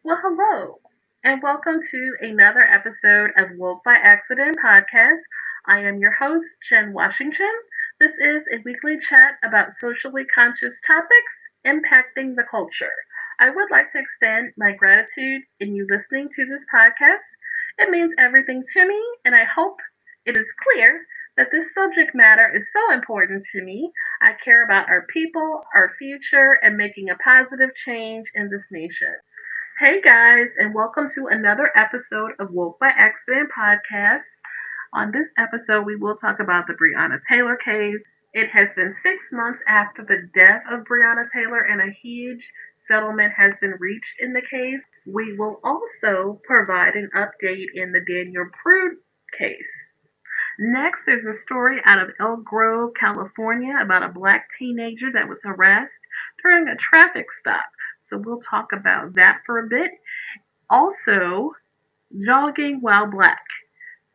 Well, hello, and welcome to another episode of Woke by Accident podcast. I am your host, Jenn Washington. This is a weekly chat about socially conscious topics impacting the culture. I would like to extend my gratitude in you listening to this podcast. It means everything to me, and I hope it is clear that this subject matter is so important to me. I care about our people, our future, and making a positive change in this nation. Hey guys, and welcome to another episode of Woke by Accident podcast. On this episode, we will talk about the Breonna Taylor case. It has been 6 months after the death of Breonna Taylor, and a huge settlement has been reached in the case. We will also provide an update in the Daniel Prude case. Next, there's a story out of Elm Grove, California about a black teenager that was harassed during a traffic stop. So we'll talk about that for a bit. Also, jogging while black.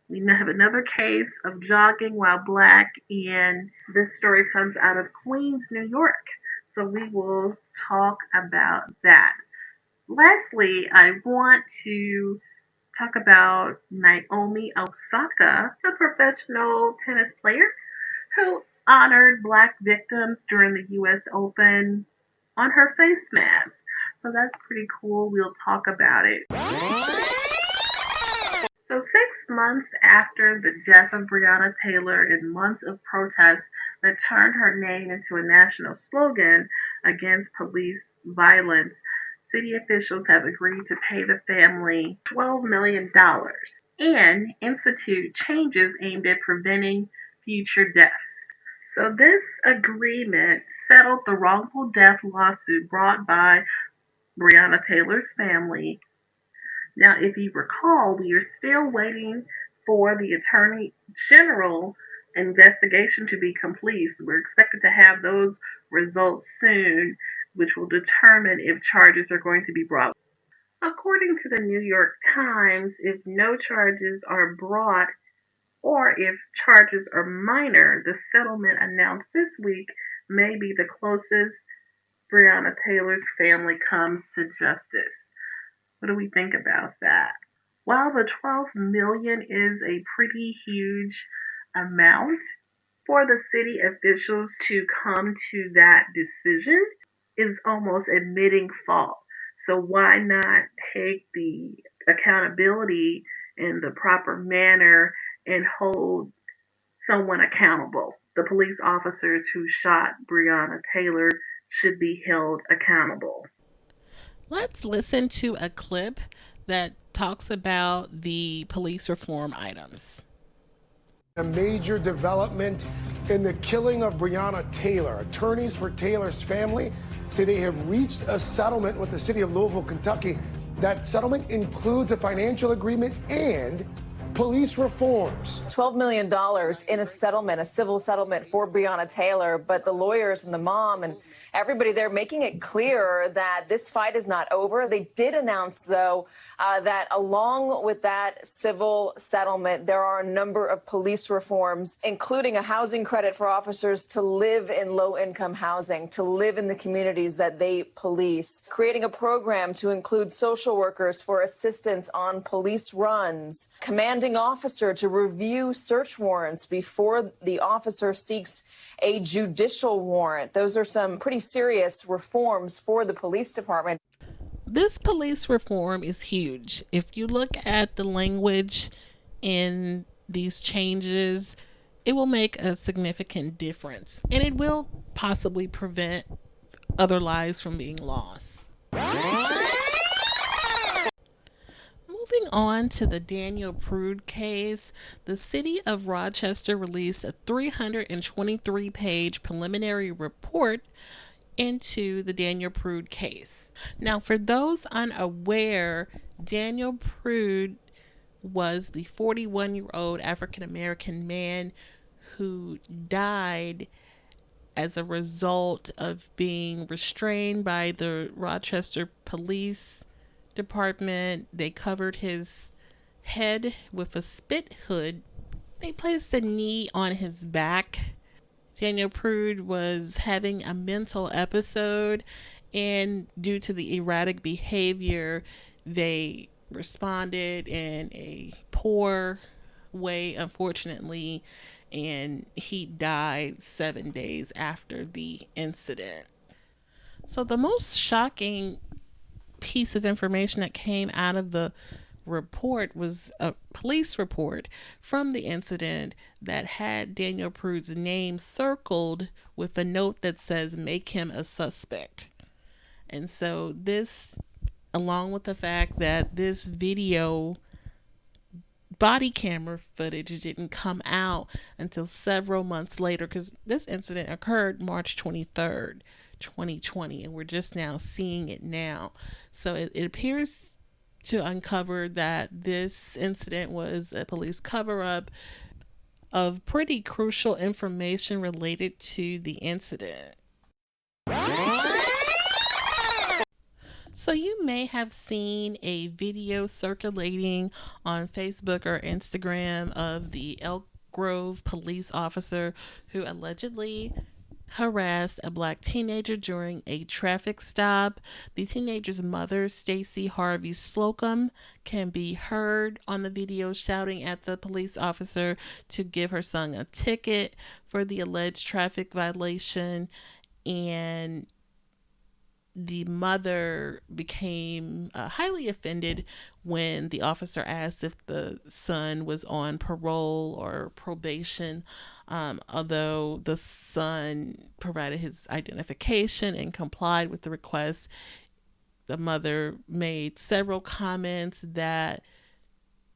We have another case of jogging while black, and this story comes out of Queens, New York. So we will talk about that. Lastly, I want to talk about Naomi Osaka, a professional tennis player who honored black victims during the U.S. Open on her face mask. So that's pretty cool. We'll talk about it. So 6 months after the death of Breonna Taylor and months of protests that turned her name into a national slogan against police violence, city officials have agreed to pay the family $12 million and institute changes aimed at preventing future deaths. So this agreement settled the wrongful death lawsuit brought by Breonna Taylor's family. Now, if you recall, we are still waiting for the Attorney General investigation to be complete. So we're expected to have those results soon, which will determine if charges are going to be brought. According to the New York Times, if no charges are brought or if charges are minor, the settlement announced this week may be the closest Breonna Taylor's family comes to justice. What do we think about that? While the $12 million is a pretty huge amount, for the city officials to come to that decision is almost admitting fault. So why not take the accountability in the proper manner and hold someone accountable? The police officers who shot Breonna Taylor should be held accountable. Let's listen to a clip that talks about the police reform items. A major development in the killing of Breonna Taylor. Attorneys for Taylor's family say they have reached a settlement with the city of Louisville, Kentucky. That settlement includes a financial agreement and police reforms. $12 million in a settlement, a civil settlement for Breonna Taylor, but the lawyers and the mom and everybody there making it clear that this fight is not over. They did announce, though, that along with that civil settlement, there are a number of police reforms, including a housing credit for officers to live in low-income housing, to live in the communities that they police, creating a program to include social workers for assistance on police runs, commanding officer to review search warrants before the officer seeks a judicial warrant. Those are some pretty serious reforms for the police department. This police reform is huge. If you look at the language in these changes, it will make a significant difference, and it will possibly prevent other lives from being lost. Moving on to the Daniel Prude case, the city of Rochester released a 323-page preliminary report into the Daniel Prude case. Now, for those unaware, Daniel Prude was the 41-year-old African-American man who died as a result of being restrained by the Rochester Police Department. They covered his head with a spit hood. They placed a knee on his back. Daniel Prude was having a mental episode, and due to the erratic behavior, They responded in a poor way, unfortunately, and he died 7 days after the incident. So, the most shocking piece of information that came out of the report was a police report from the incident that had Daniel Prude's name circled with a note that says, "Make him a suspect." And so, this, along with the fact that this video body camera footage didn't come out until several months later, because this incident occurred March 23rd, 2020, and we're just now seeing it now. So it appears to uncover that this incident was a police cover-up of pretty crucial information related to the incident. So you may have seen a video circulating on Facebook or Instagram of the Elm Grove police officer who allegedly harassed a black teenager during a traffic stop. The teenager's mother, Stacy Harvey Slocum, can be heard on the video shouting at the police officer to give her son a ticket for the alleged traffic violation, and the mother became highly offended when the officer asked if the son was on parole or probation. Although the son provided his identification and complied with the request, the mother made several comments that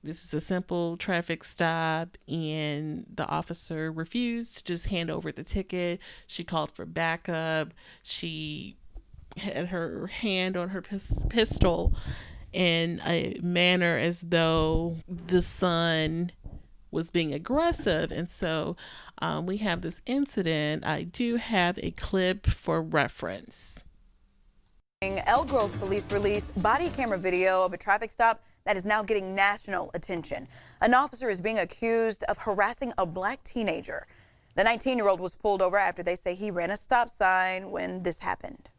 this is a simple traffic stop, and the officer refused to just hand over the ticket. She called for backup. She had her hand on her pistol in a manner as though the son was being aggressive. And so we have this incident. I do have a clip for reference. Elm Grove police released body camera video of a traffic stop that is now getting national attention. An officer is being accused of harassing a black teenager. The 19-year-old was pulled over after they say he ran a stop sign when this happened.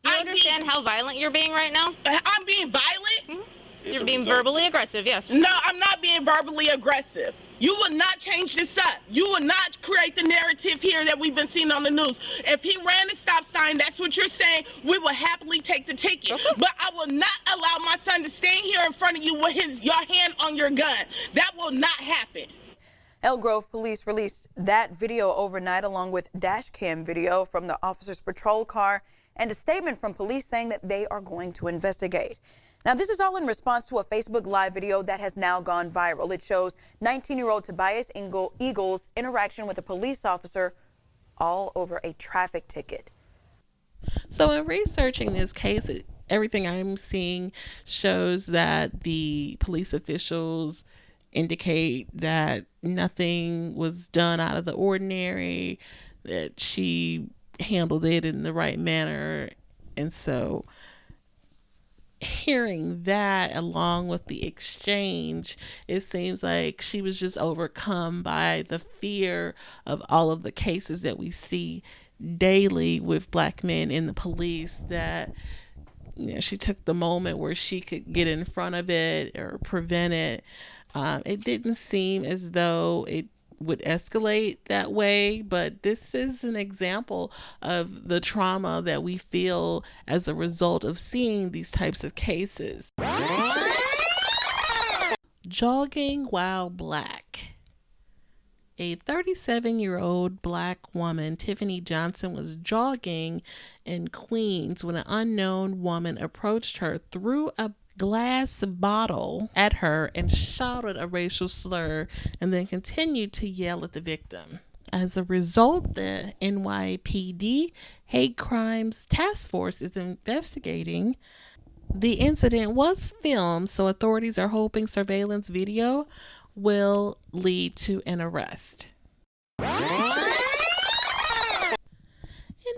Do you understand how violent you're being right now? I'm being violent? Mm-hmm. You're being verbally aggressive, yes. No, I'm not being verbally aggressive. You will not change this up. You will not create the narrative here that we've been seeing on the news. If he ran a stop sign, that's what you're saying, we will happily take the ticket. Okay. But I will not allow my son to stand here in front of you with your hand on your gun. That will not happen. Elm Grove police released that video overnight, along with dash cam video from the officer's patrol car and a statement from police saying that they are going to investigate. Now, this is all in response to a Facebook Live video that has now gone viral. It shows 19-year-old Tobias Eagle's interaction with a police officer all over a traffic ticket. So in researching this case, everything I'm seeing shows that the police officials indicate that nothing was done out of the ordinary, that she handled it in the right manner. And so hearing that along with the exchange, it seems like she was just overcome by the fear of all of the cases that we see daily with black men in the police, that she took the moment where she could get in front of it or prevent it. It didn't seem as though it would escalate that way, but this is an example of the trauma that we feel as a result of seeing these types of cases. Jogging while black. A 37-year-old black woman, Tiffany Johnson, was jogging in Queens when an unknown woman approached her, threw a glass bottle at her, and shouted a racial slur, and then continued to yell at the victim. As a result, the NYPD Hate Crimes Task Force is investigating. The incident was filmed, so authorities are hoping surveillance video will lead to an arrest. In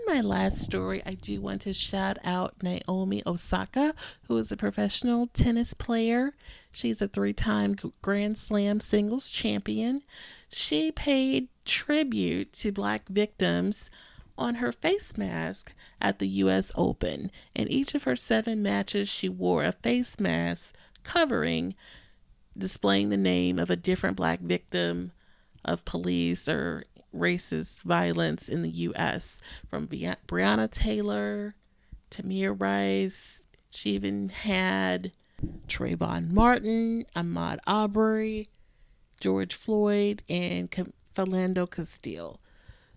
my last story, I do want to shout out Naomi Osaka, who is a professional tennis player. She's a 3-time Grand Slam singles champion. She paid tribute to black victims on her face mask at the U.S. Open. In each of her 7 matches, she wore a face mask covering, displaying the name of a different black victim of police or racist violence in the U.S., from Breonna Taylor, Tamir Rice. She even had Trayvon Martin, Ahmaud Arbery, George Floyd, and Philando Castile.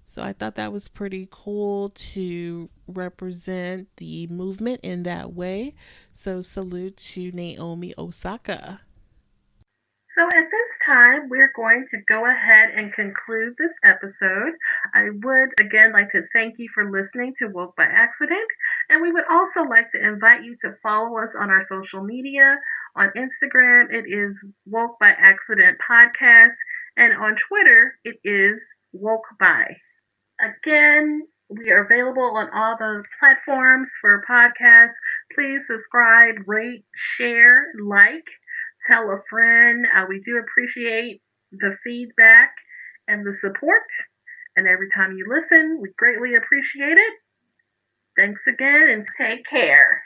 So I thought that was pretty cool to represent the movement in that way. So salute to Naomi Osaka. So at this time, we're going to go ahead and conclude this episode. I would again like to thank you for listening to Woke by Accident, and we would also like to invite you to follow us on our social media. On Instagram, it is Woke by Accident Podcast, and on Twitter, it is Woke by. Again, we are available on all the platforms for podcasts. Please subscribe, rate, share, like, tell a friend. We do appreciate the feedback and the support. And every time you listen, we greatly appreciate it. Thanks again and take care.